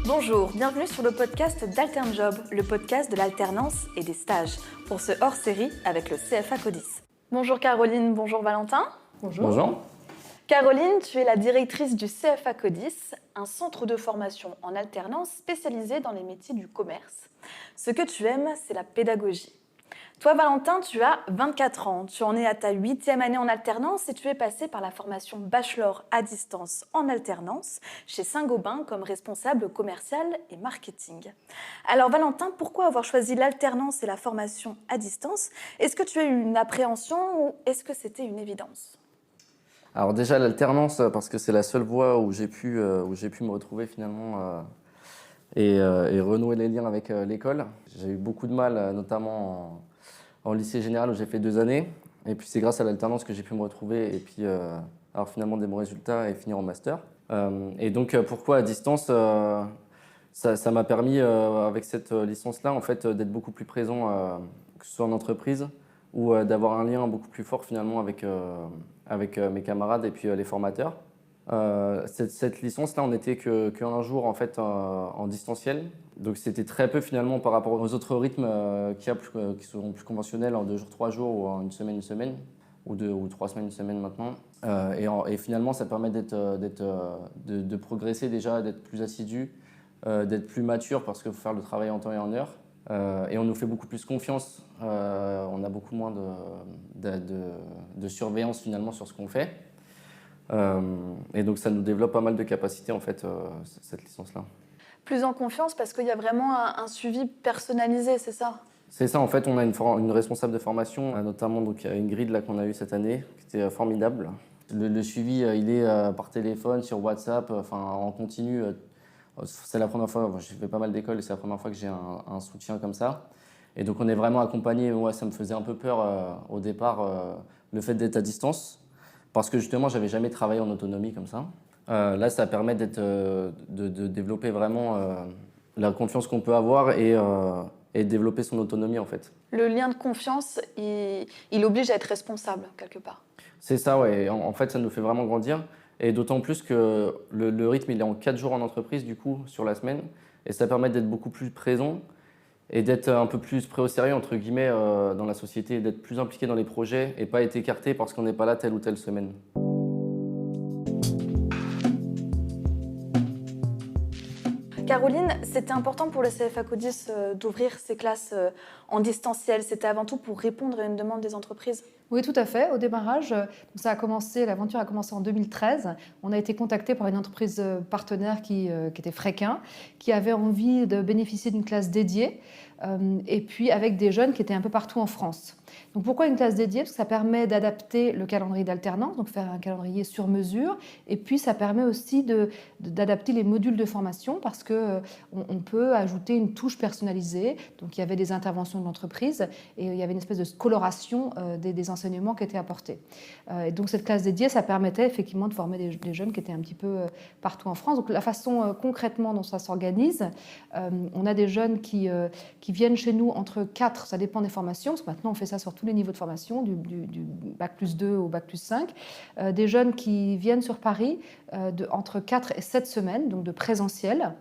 Bonjour, bienvenue sur le podcast d'AlternJob, le podcast de l'alternance et des stages, pour ce hors-série avec le CFA Codis. Bonjour Caroline, bonjour Valentin. Bonjour. Bonjour. Caroline, tu es la directrice du CFA Codis, un centre de formation en alternance spécialisé dans les métiers du commerce. Ce que tu aimes, c'est la pédagogie. Toi, Valentin, tu as 24 ans. Tu en es à ta 8e année en alternance et tu es passé par la formation bachelor à distance en alternance chez Saint-Gobain comme responsable commercial et marketing. Alors, Valentin, pourquoi avoir choisi l'alternance et la formation à distance ? Est-ce que tu as eu une appréhension ou est-ce que c'était une évidence ? Alors déjà l'alternance, parce que c'est la seule voie où j'ai pu me retrouver finalement et renouer les liens avec l'école. J'ai eu beaucoup de mal, notamment en lycée général où j'ai fait 2 années. Et puis c'est grâce à l'alternance que j'ai pu me retrouver et puis avoir finalement des bons résultats et finir en master. Et donc pourquoi à distance ça m'a permis avec cette licence-là en fait d'être beaucoup plus présent, que ce soit en entreprise ou d'avoir un lien beaucoup plus fort finalement avec mes camarades et puis les formateurs. Cette licence-là, on n'était qu'un jour en fait en distanciel. Donc c'était très peu finalement par rapport aux autres rythmes qui sont plus conventionnels en 2 jours, 3 jours ou en une semaine, ou 2 ou 3 semaines, une semaine maintenant. Et finalement, ça permet de progresser déjà, d'être plus assidu, d'être plus mature parce qu'il faut faire le travail en temps et en heure. Et on nous fait beaucoup plus confiance, on a beaucoup moins de surveillance finalement sur ce qu'on fait. Et donc ça nous développe pas mal de capacités en fait, cette licence-là. Plus en confiance parce qu'il y a vraiment un suivi personnalisé, c'est ça ? C'est ça, en fait, on a une responsable de formation, notamment donc, Ingrid là, qu'on a eue cette année, qui était formidable. Le suivi, il est par téléphone, sur WhatsApp, en continu. C'est la première fois, j'ai fait pas mal d'écoles et c'est la première fois que j'ai un soutien comme ça. Et donc on est vraiment accompagné. Moi, ça me faisait un peu peur au départ, le fait d'être à distance, parce que justement, j'avais jamais travaillé en autonomie comme ça. Là, ça permet de développer vraiment la confiance qu'on peut avoir et de développer son autonomie en fait. Le lien de confiance, il oblige à être responsable quelque part. C'est ça, ouais. En fait, ça nous fait vraiment grandir. Et d'autant plus que le rythme, il est en 4 jours en entreprise, du coup, sur la semaine. Et ça permet d'être beaucoup plus présent et d'être un peu plus pris au sérieux, entre guillemets, dans la société, d'être plus impliqué dans les projets et pas être écarté parce qu'on n'est pas là telle ou telle semaine. Caroline, c'était important pour le CFA Codis d'ouvrir ces classes en distanciel. C'était avant tout pour répondre à une demande des entreprises. Oui, tout à fait. Au démarrage, l'aventure a commencé en 2013. On a été contacté par une entreprise partenaire qui était Fréquin, qui avait envie de bénéficier d'une classe dédiée, et puis avec des jeunes qui étaient un peu partout en France. Donc pourquoi une classe dédiée ? Parce que ça permet d'adapter le calendrier d'alternance, donc faire un calendrier sur mesure, et puis ça permet aussi d'adapter les modules de formation parce qu'on peut ajouter une touche personnalisée. Donc il y avait des interventions de l'entreprise et il y avait une espèce de coloration des enseignements qui étaient apportés. Et donc cette classe dédiée, ça permettait effectivement de former des jeunes qui étaient un petit peu partout en France. Donc la façon concrètement dont ça s'organise, on a des jeunes qui viennent chez nous entre 4, ça dépend des formations, parce que maintenant on fait ça sur tous les niveaux de formation, du bac plus 2 au bac plus 5, des jeunes qui viennent sur Paris entre 4 et 7 semaines, donc de présentiel.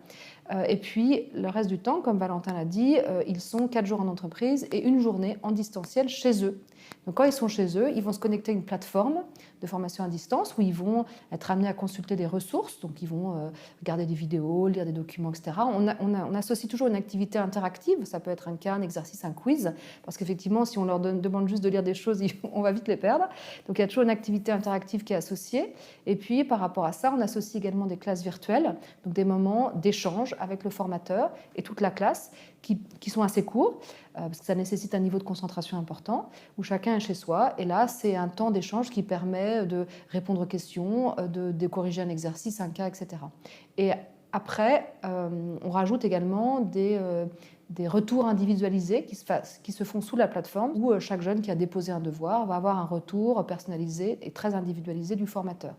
Et puis, le reste du temps, comme Valentin l'a dit, ils sont 4 jours en entreprise et 1 journée en distanciel chez eux. Donc, quand ils sont chez eux, ils vont se connecter à une plateforme de formation à distance où ils vont être amenés à consulter des ressources. Donc, ils vont regarder des vidéos, lire des documents, etc. On associe toujours une activité interactive. Ça peut être un cas, un exercice, un quiz. Parce qu'effectivement, si on leur demande juste de lire des choses, on va vite les perdre. Donc, il y a toujours une activité interactive qui est associée. Et puis, par rapport à ça, on associe également des classes virtuelles, donc des moments d'échange avec le formateur et toute la classe qui sont assez courts, parce que ça nécessite un niveau de concentration important, où chacun est chez soi. Et là, c'est un temps d'échange qui permet de répondre aux questions, de corriger un exercice, un cas, etc. Et après, on rajoute également des retours individualisés qui se font sous la plateforme, où chaque jeune qui a déposé un devoir va avoir un retour personnalisé et très individualisé du formateur.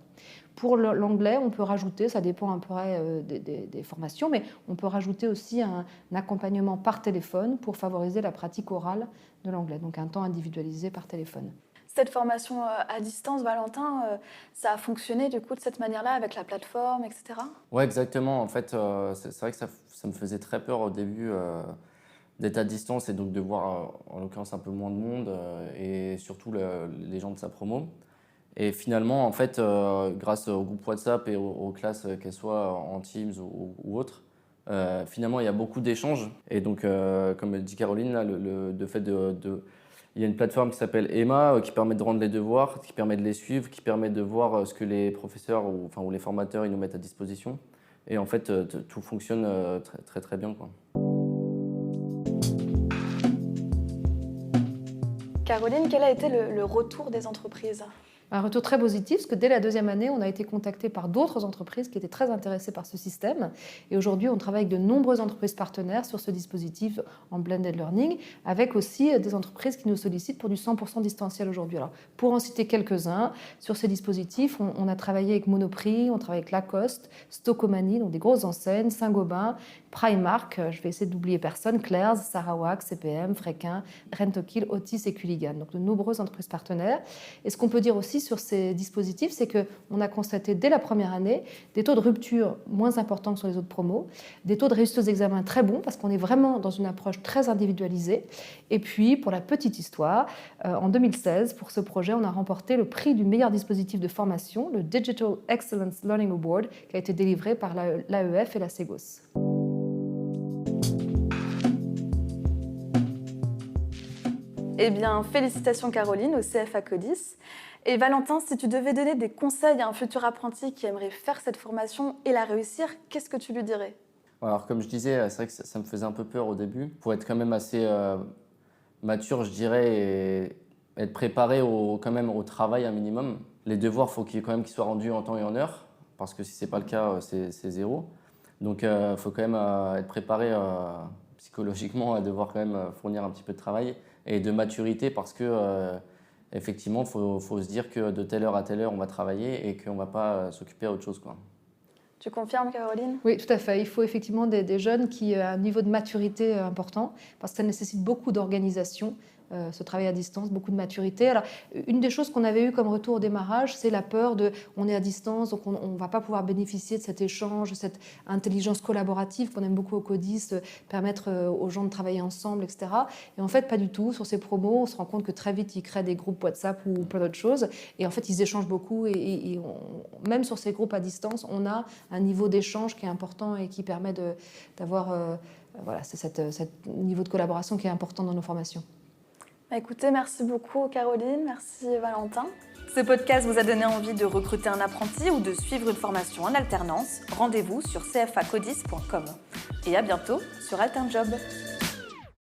Pour l'anglais, on peut rajouter, ça dépend un peu des formations, mais on peut rajouter aussi un accompagnement par téléphone pour favoriser la pratique orale de l'anglais, donc un temps individualisé par téléphone. Cette formation à distance, Valentin, ça a fonctionné du coup de cette manière-là avec la plateforme, etc. Ouais, exactement. En fait, c'est vrai que ça me faisait très peur au début d'être à distance et donc de voir en l'occurrence un peu moins de monde et surtout les gens de sa promo. Et finalement, en fait, grâce au groupe WhatsApp et aux classes, qu'elles soient en Teams ou autres, finalement, il y a beaucoup d'échanges. Et donc, comme dit Caroline, là, le fait il y a une plateforme qui s'appelle Emma qui permet de rendre les devoirs, qui permet de les suivre, qui permet de voir ce que les professeurs ou les formateurs ils nous mettent à disposition. Et en fait, tout fonctionne très, très, très bien, quoi. Caroline, quel a été le retour des entreprises ? Un retour très positif, parce que dès la 2e année, on a été contacté par d'autres entreprises qui étaient très intéressées par ce système. Et aujourd'hui, on travaille avec de nombreuses entreprises partenaires sur ce dispositif en blended learning, avec aussi des entreprises qui nous sollicitent pour du 100% distanciel aujourd'hui. Alors, pour en citer quelques-uns, sur ces dispositifs, on a travaillé avec Monoprix, on travaille avec Lacoste, Stocomanie, donc des grosses enseignes, Saint-Gobain, Primark, je vais essayer d'oublier personne, Claire's, Sarawak, CPM, Fréquin, Rentokil, Otis et Culligan. Donc de nombreuses entreprises partenaires. Et ce qu'on peut dire aussi sur ces dispositifs, c'est qu'on a constaté dès la première année des taux de rupture moins importants que sur les autres promos, des taux de réussite aux examens très bons, parce qu'on est vraiment dans une approche très individualisée. Et puis, pour la petite histoire, en 2016, pour ce projet, on a remporté le prix du meilleur dispositif de formation, le Digital Excellence Learning Award, qui a été délivré par l'AEF et la Ségos. Eh bien, félicitations Caroline au CFA Codis. Et Valentin, si tu devais donner des conseils à un futur apprenti qui aimerait faire cette formation et la réussir, qu'est-ce que tu lui dirais ? Alors, comme je disais, c'est vrai que ça me faisait un peu peur au début. Pour être quand même assez mature, je dirais, et être préparé quand même au travail un minimum. Les devoirs, il faut quand même qu'ils soient rendus en temps et en heure, parce que si ce n'est pas le cas, c'est zéro. Donc, il faut quand même être préparé psychologiquement à devoir quand même fournir un petit peu de travail et de maturité, parce que effectivement, il faut se dire que de telle heure à telle heure, on va travailler et qu'on ne va pas s'occuper à autre chose, quoi. Tu confirmes, Caroline ? Oui, tout à fait. Il faut effectivement des jeunes qui ont un niveau de maturité important, parce que ça nécessite beaucoup d'organisation, ce travail à distance, beaucoup de maturité. Alors, une des choses qu'on avait eu comme retour au démarrage, c'est la peur on est à distance, donc on ne va pas pouvoir bénéficier de cet échange, cette intelligence collaborative qu'on aime beaucoup au Codis, permettre aux gens de travailler ensemble, etc. Et en fait, pas du tout. Sur ces promos, on se rend compte que très vite, ils créent des groupes WhatsApp ou plein d'autres choses. Et en fait, ils échangent beaucoup. Et même sur ces groupes à distance, on a un niveau d'échange qui est important et qui permet d'avoir ce niveau de collaboration qui est important dans nos formations. Écoutez, merci beaucoup Caroline, merci Valentin. Ce podcast vous a donné envie de recruter un apprenti ou de suivre une formation en alternance ? Rendez-vous sur cfacodis.com. Et à bientôt sur Alternjob.